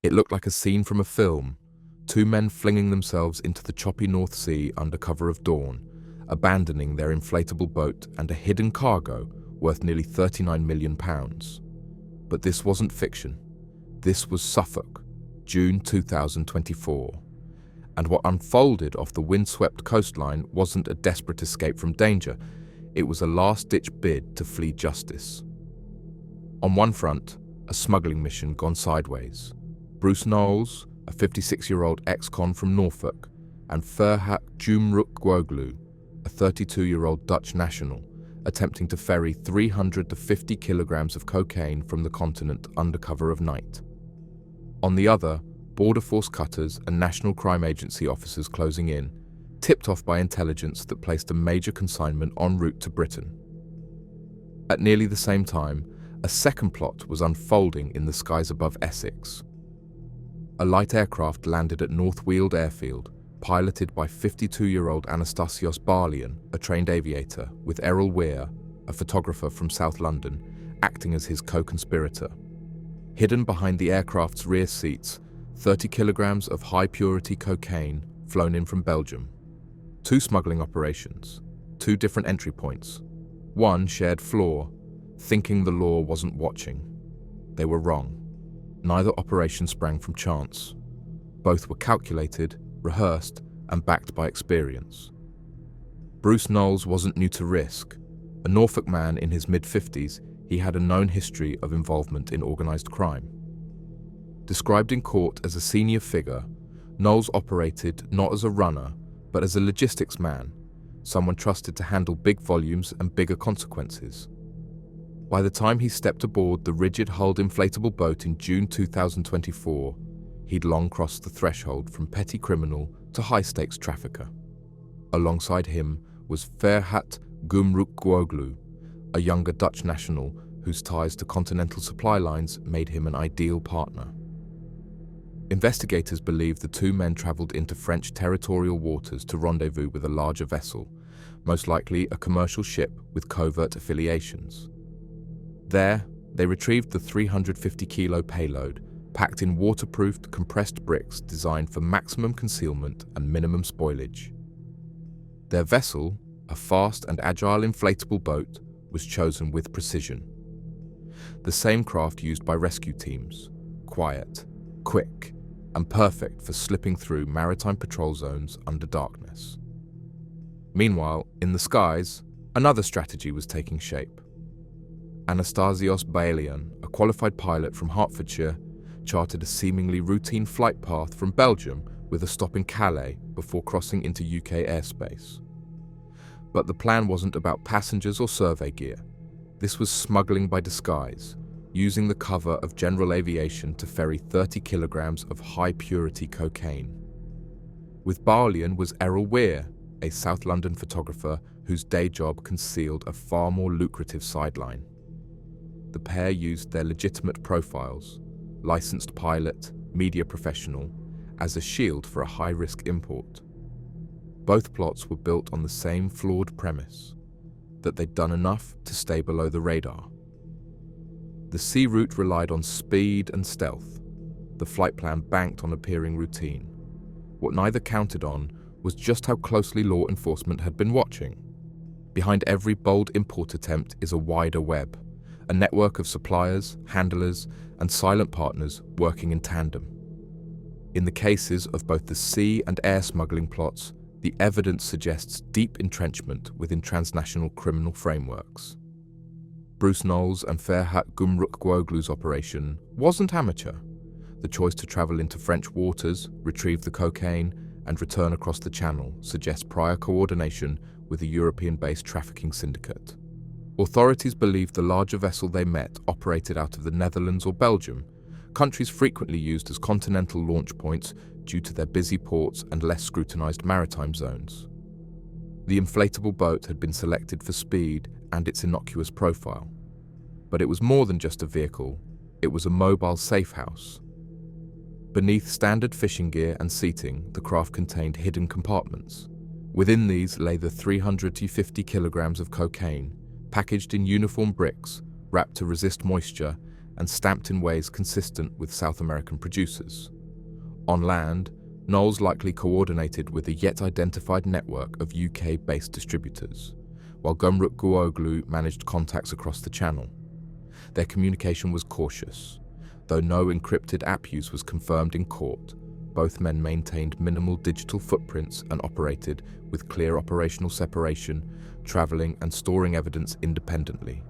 It looked like a scene from a film, two men flinging themselves into the choppy North Sea under cover of dawn, abandoning their inflatable boat and a hidden cargo worth nearly £39 million. But this wasn't fiction. This was Suffolk, June 2024. And what unfolded off the windswept coastline wasn't a desperate escape from danger. It was a last-ditch bid to flee justice. On one front, a smuggling mission gone sideways. Bruce Knowles, a 56-year-old ex-con from Norfolk, and Ferhat Gümrükgüoğlu, a 32-year-old Dutch national, attempting to ferry 300 to 50 kilograms of cocaine from the continent under cover of night. On the other, Border Force cutters and National Crime Agency officers closing in, tipped off by intelligence that placed a major consignment en route to Britain. At nearly the same time, a second plot was unfolding in the skies above Essex. A light aircraft landed at North Weald Airfield, piloted by 52-year-old Anastasios Barlian, a trained aviator, with Errol Weir, a photographer from South London, acting as his co-conspirator. Hidden behind the aircraft's rear seats, 30 kilograms of high-purity cocaine flown in from Belgium. Two smuggling operations, two different entry points. One shared flaw, thinking the law wasn't watching. They were wrong. Neither operation sprang from chance. Both were calculated, rehearsed, and backed by experience. Bruce Knowles wasn't new to risk. A Norfolk man in his mid-50s, he had a known history of involvement in organised crime. Described in court as a senior figure, Knowles operated not as a runner, but as a logistics man, someone trusted to handle big volumes and bigger consequences. By the time he stepped aboard the rigid-hulled inflatable boat in June 2024, he'd long crossed the threshold from petty criminal to high-stakes trafficker. Alongside him was Ferhat Gümrükgüoğlu, a younger Dutch national whose ties to continental supply lines made him an ideal partner. Investigators believe the two men travelled into French territorial waters to rendezvous with a larger vessel, most likely a commercial ship with covert affiliations. There, they retrieved the 350-kilo payload, packed in waterproofed, compressed bricks designed for maximum concealment and minimum spoilage. Their vessel, a fast and agile inflatable boat, was chosen with precision. The same craft used by rescue teams, quiet, quick, and perfect for slipping through maritime patrol zones under darkness. Meanwhile, in the skies, another strategy was taking shape. Anastasios Barlian, a qualified pilot from Hertfordshire, charted a seemingly routine flight path from Belgium with a stop in Calais before crossing into UK airspace. But the plan wasn't about passengers or survey gear. This was smuggling by disguise, using the cover of general aviation to ferry 30 kilograms of high-purity cocaine. With Barlian was Errol Weir, a South London photographer whose day job concealed a far more lucrative sideline. The pair used their legitimate profiles, licensed pilot, media professional, as a shield for a high-risk import. Both plots were built on the same flawed premise, that they'd done enough to stay below the radar. The sea route relied on speed and stealth. The flight plan banked on appearing routine. What neither counted on was just how closely law enforcement had been watching. Behind every bold import attempt is a wider web, a network of suppliers, handlers, and silent partners working in tandem. In the cases of both the sea and air smuggling plots, the evidence suggests deep entrenchment within transnational criminal frameworks. Bruce Knowles and Ferhat Gümrükgüoğlu's operation wasn't amateur. The choice to travel into French waters, retrieve the cocaine, and return across the Channel suggests prior coordination with a European-based trafficking syndicate. Authorities believe the larger vessel they met operated out of the Netherlands or Belgium, countries frequently used as continental launch points due to their busy ports and less scrutinized maritime zones. The inflatable boat had been selected for speed and its innocuous profile. But it was more than just a vehicle, it was a mobile safe house. Beneath standard fishing gear and seating, the craft contained hidden compartments. Within these lay the 350 kilograms of cocaine, packaged in uniform bricks, wrapped to resist moisture, and stamped in ways consistent with South American producers. On land, Knowles likely coordinated with a yet-identified network of UK-based distributors, while Gumruk Guoglu managed contacts across the channel. Their communication was cautious. Though no encrypted app use was confirmed in court, both men maintained minimal digital footprints and operated with clear operational separation, traveling and storing evidence independently.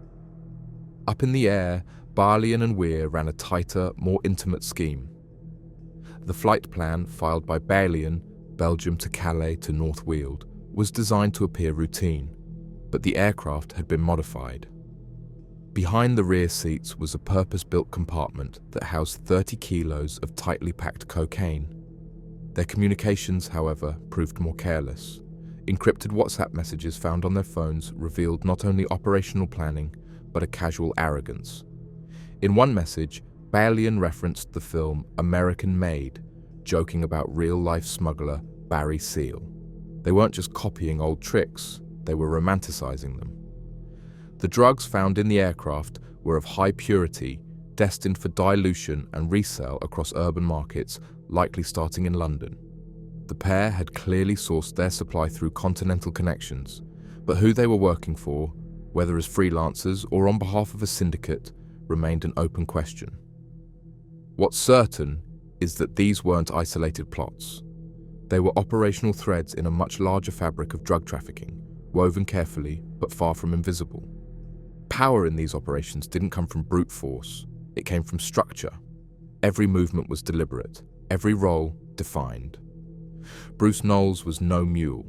Up in the air, Barlian and Weir ran a tighter, more intimate scheme. The flight plan, filed by Barlian, Belgium to Calais to North Weald, was designed to appear routine, but the aircraft had been modified. Behind the rear seats was a purpose-built compartment that housed 30 kilos of tightly packed cocaine. Their communications, however, proved more careless. Encrypted WhatsApp messages found on their phones revealed not only operational planning, but a casual arrogance. In one message, Barlian referenced the film American Made, joking about real-life smuggler Barry Seal. They weren't just copying old tricks, they were romanticizing them. The drugs found in the aircraft were of high purity, destined for dilution and resale across urban markets, likely starting in London. The pair had clearly sourced their supply through continental connections, but who they were working for, whether as freelancers or on behalf of a syndicate, remained an open question. What's certain is that these weren't isolated plots. They were operational threads in a much larger fabric of drug trafficking, woven carefully but far from invisible. Power in these operations didn't come from brute force, it came from structure. Every movement was deliberate, every role defined. Bruce Knowles was no mule.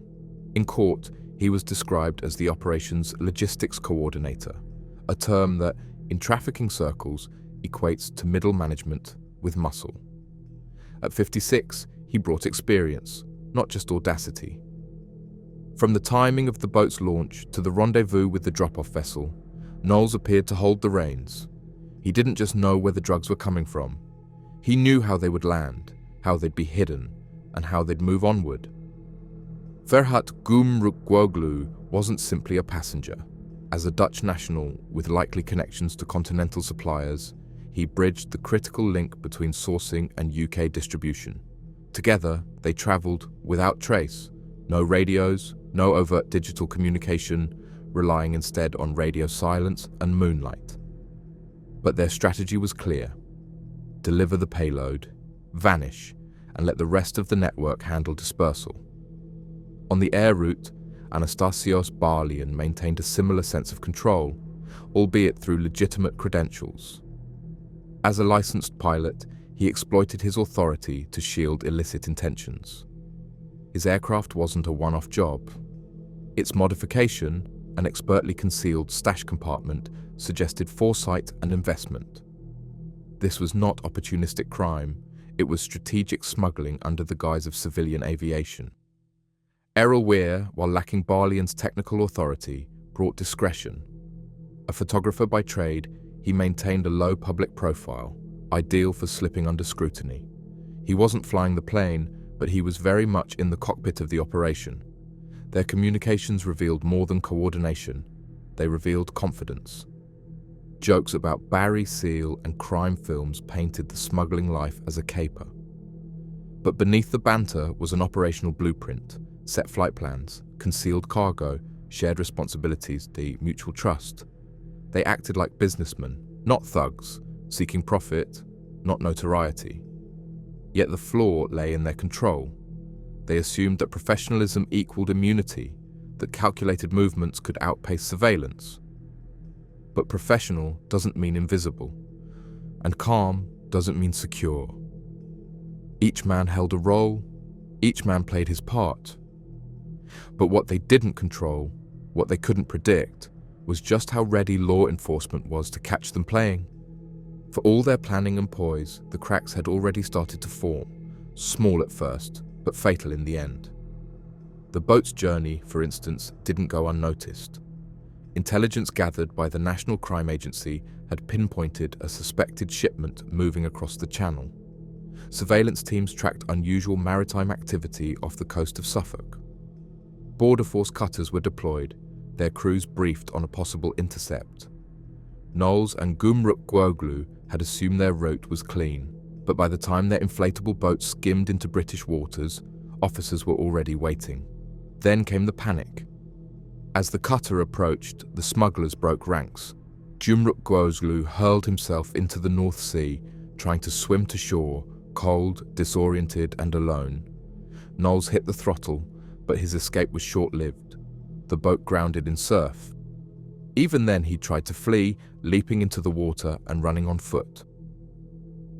In court, he was described as the operation's logistics coordinator, a term that, in trafficking circles, equates to middle management with muscle. At 56, he brought experience, not just audacity. From the timing of the boat's launch to the rendezvous with the drop-off vessel, Knowles appeared to hold the reins. He didn't just know where the drugs were coming from. He knew how they would land, how they'd be hidden, and how they'd move onward. Ferhat Gumrukoglu wasn't simply a passenger. As a Dutch national with likely connections to continental suppliers, he bridged the critical link between sourcing and UK distribution. Together, they travelled without trace. No radios, no overt digital communication, relying instead on radio silence and moonlight. But their strategy was clear. Deliver the payload, vanish, and let the rest of the network handle dispersal. On the air route, Anastasios Barlian maintained a similar sense of control, albeit through legitimate credentials. As a licensed pilot, he exploited his authority to shield illicit intentions. His aircraft wasn't a one-off job. Its modification, an expertly concealed stash compartment, suggested foresight and investment. This was not opportunistic crime, it was strategic smuggling under the guise of civilian aviation. Errol Weir, while lacking Barlian's technical authority, brought discretion. A photographer by trade, he maintained a low public profile, ideal for slipping under scrutiny. He wasn't flying the plane, but he was very much in the cockpit of the operation. Their communications revealed more than coordination, they revealed confidence. Jokes about Barry Seal and crime films painted the smuggling life as a caper. But beneath the banter was an operational blueprint, set flight plans, concealed cargo, shared responsibilities, the mutual trust. They acted like businessmen, not thugs, seeking profit, not notoriety. Yet the flaw lay in their control. They assumed that professionalism equaled immunity, that calculated movements could outpace surveillance. But professional doesn't mean invisible, and calm doesn't mean secure. Each man held a role, each man played his part. But what they didn't control, what they couldn't predict, was just how ready law enforcement was to catch them playing. For all their planning and poise, the cracks had already started to form, small at first, but fatal in the end. The boat's journey, for instance, didn't go unnoticed. Intelligence gathered by the National Crime Agency had pinpointed a suspected shipment moving across the Channel. Surveillance teams tracked unusual maritime activity off the coast of Suffolk. Border Force cutters were deployed, their crews briefed on a possible intercept. Knowles and Gumruk Guoglu had assumed their route was clean, but by the time their inflatable boat skimmed into British waters, officers were already waiting. Then came the panic. As the cutter approached, the smugglers broke ranks. Gumruk Gwozlu hurled himself into the North Sea, trying to swim to shore, cold, disoriented and alone. Knowles hit the throttle, but his escape was short-lived. The boat grounded in surf. Even then he tried to flee, leaping into the water and running on foot.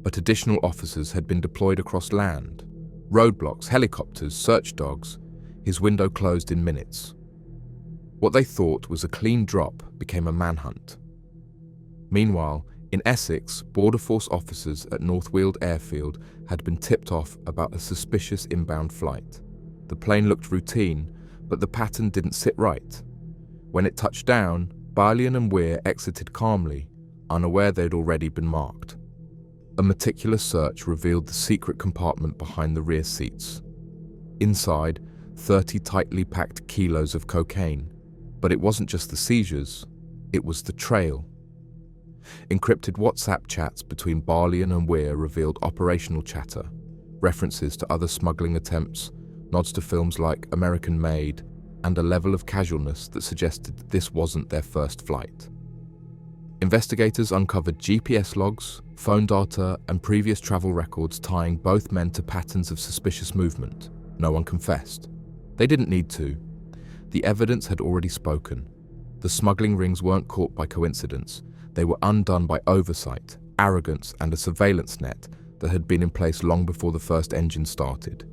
But additional officers had been deployed across land. Roadblocks, helicopters, search dogs. His window closed in minutes. What they thought was a clean drop became a manhunt. Meanwhile, in Essex, Border Force officers at North Weald Airfield had been tipped off about a suspicious inbound flight. The plane looked routine, but the pattern didn't sit right. When it touched down, Barlian and Weir exited calmly, unaware they'd already been marked. A meticulous search revealed the secret compartment behind the rear seats. Inside, 30 tightly packed kilos of cocaine. But it wasn't just the seizures, it was the trail. Encrypted WhatsApp chats between Barlian and Weir revealed operational chatter, references to other smuggling attempts, nods to films like American Made, and a level of casualness that suggested this wasn't their first flight. Investigators uncovered GPS logs, phone data, and previous travel records tying both men to patterns of suspicious movement. No one confessed. They didn't need to. The evidence had already spoken. The smuggling rings weren't caught by coincidence. They were undone by oversight, arrogance, and a surveillance net that had been in place long before the first engine started.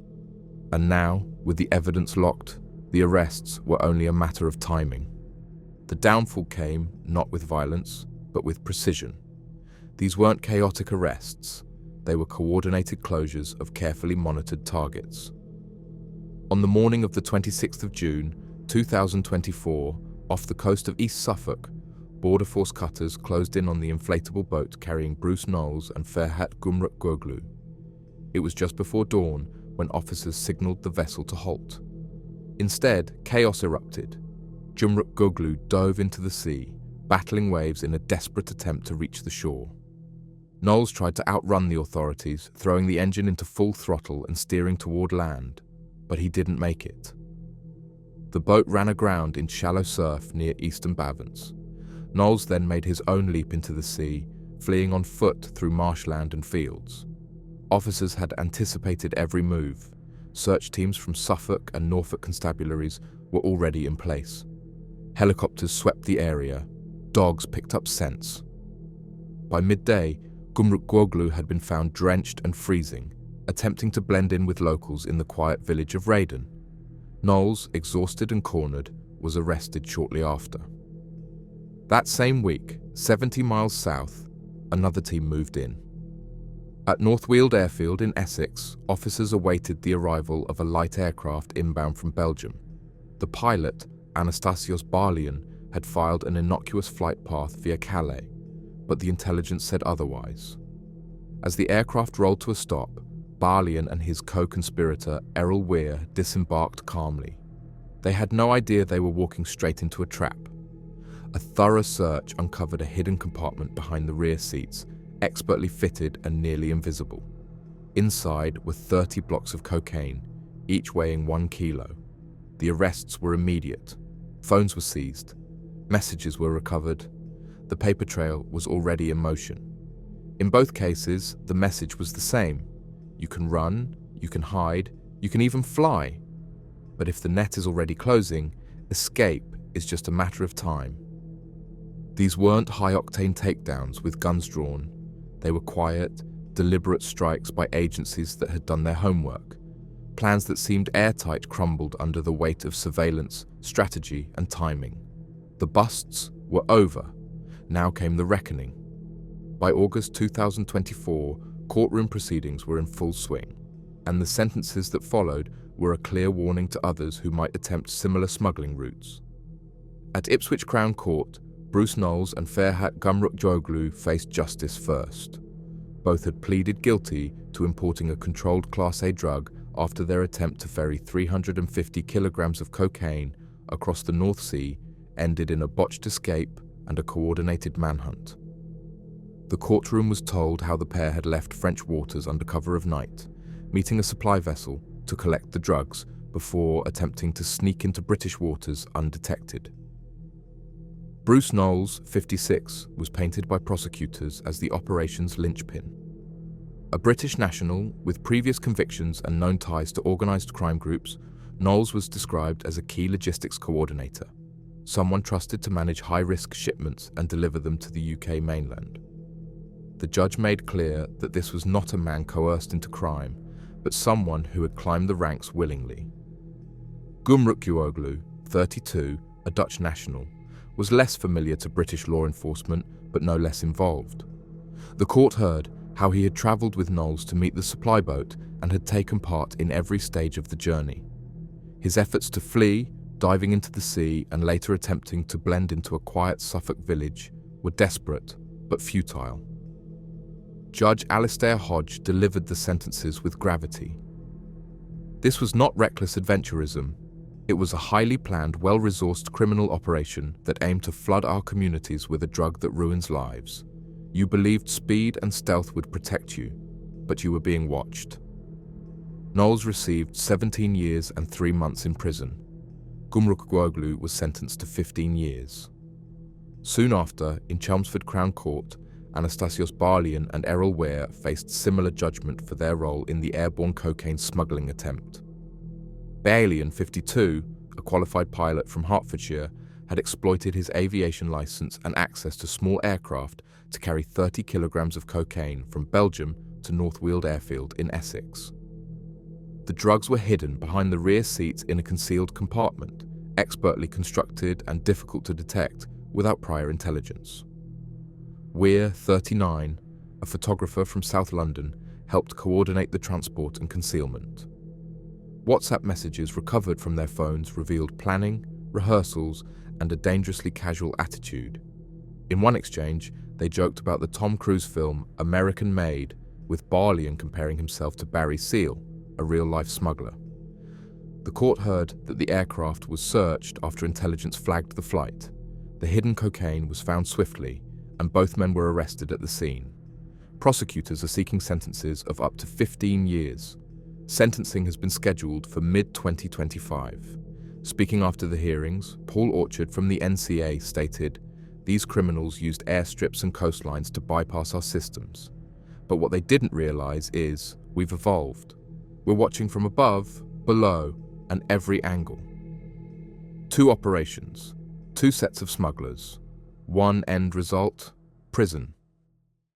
And now, with the evidence locked, the arrests were only a matter of timing. The downfall came not with violence, but with precision. These weren't chaotic arrests. They were coordinated closures of carefully monitored targets. On the morning of the 26th of June, 2024, off the coast of East Suffolk, Border Force cutters closed in on the inflatable boat carrying Bruce Knowles and Ferhat Gumruk Gwoglu. It was just before dawn when officers signalled the vessel to halt. Instead, chaos erupted. Gumruk Gwoglu dove into the sea, battling waves in a desperate attempt to reach the shore. Knowles tried to outrun the authorities, throwing the engine into full throttle and steering toward land, but he didn't make it. The boat ran aground in shallow surf near Eastern Bavance. Knowles then made his own leap into the sea, fleeing on foot through marshland and fields. Officers had anticipated every move. Search teams from Suffolk and Norfolk constabularies were already in place. Helicopters swept the area. Dogs picked up scents. By midday, Gumruk Gwoglu had been found drenched and freezing, attempting to blend in with locals in the quiet village of Raiden. Knowles, exhausted and cornered, was arrested shortly after. That same week, 70 miles south, another team moved in. At North Weald Airfield in Essex, officers awaited the arrival of a light aircraft inbound from Belgium. The pilot, Anastasios Barlian, had filed an innocuous flight path via Calais, but the intelligence said otherwise. As the aircraft rolled to a stop, Barlian and his co-conspirator Errol Weir disembarked calmly. They had no idea they were walking straight into a trap. A thorough search uncovered a hidden compartment behind the rear seats, expertly fitted and nearly invisible. Inside were 30 blocks of cocaine, each weighing 1 kilo. The arrests were immediate. Phones were seized. Messages were recovered. The paper trail was already in motion. In both cases, the message was the same. You can run, you can hide, you can even fly. But if the net is already closing, escape is just a matter of time. These weren't high-octane takedowns with guns drawn. They were quiet, deliberate strikes by agencies that had done their homework. Plans that seemed airtight crumbled under the weight of surveillance, strategy, and timing. The busts were over. Now came the reckoning. By August 2024, courtroom proceedings were in full swing, and the sentences that followed were a clear warning to others who might attempt similar smuggling routes. At Ipswich Crown Court, Bruce Knowles and Ferhat Gumruk Gwoglu faced justice first. Both had pleaded guilty to importing a controlled Class A drug after their attempt to ferry 350 kilograms of cocaine across the North Sea ended in a botched escape and a coordinated manhunt. The courtroom was told how the pair had left French waters under cover of night, meeting a supply vessel to collect the drugs before attempting to sneak into British waters undetected. Bruce Knowles, 56, was painted by prosecutors as the operation's linchpin. A British national with previous convictions and known ties to organised crime groups, Knowles was described as a key logistics coordinator, someone trusted to manage high-risk shipments and deliver them to the UK mainland. The judge made clear that this was not a man coerced into crime, but someone who had climbed the ranks willingly. Gumruk, 32, a Dutch national, was less familiar to British law enforcement but no less involved. The court heard how he had travelled with Knowles to meet the supply boat and had taken part in every stage of the journey. His efforts to flee, diving into the sea and later attempting to blend into a quiet Suffolk village were desperate but futile. Judge Alistair Hodge delivered the sentences with gravity. This was not reckless adventurism. It was a highly planned, well-resourced criminal operation that aimed to flood our communities with a drug that ruins lives. You believed speed and stealth would protect you, but you were being watched. Knowles received 17 years and 3 months in prison. Gumruk was sentenced to 15 years. Soon after, in Chelmsford Crown Court, Anastasios Barlian and Errol Ware faced similar judgment for their role in the airborne cocaine smuggling attempt. Barlian, 52, a qualified pilot from Hertfordshire, had exploited his aviation license and access to small aircraft to carry 30 kilograms of cocaine from Belgium to North Weald Airfield in Essex. The drugs were hidden behind the rear seats in a concealed compartment, expertly constructed and difficult to detect without prior intelligence. Weir, 39, a photographer from South London, helped coordinate the transport and concealment. WhatsApp messages recovered from their phones revealed planning, rehearsals, and a dangerously casual attitude. In one exchange, they joked about the Tom Cruise film American Made, with Barlian comparing himself to Barry Seal, a real-life smuggler. The court heard that the aircraft was searched after intelligence flagged the flight. The hidden cocaine was found swiftly, and both men were arrested at the scene. Prosecutors are seeking sentences of up to 15 years. Sentencing has been scheduled for mid-2025. Speaking after the hearings, Paul Orchard from the NCA stated, "These criminals used airstrips and coastlines to bypass our systems. But what they didn't realize is, we've evolved. We're watching from above, below, and every angle." 2 operations, 2 sets of smugglers. One end result, prison.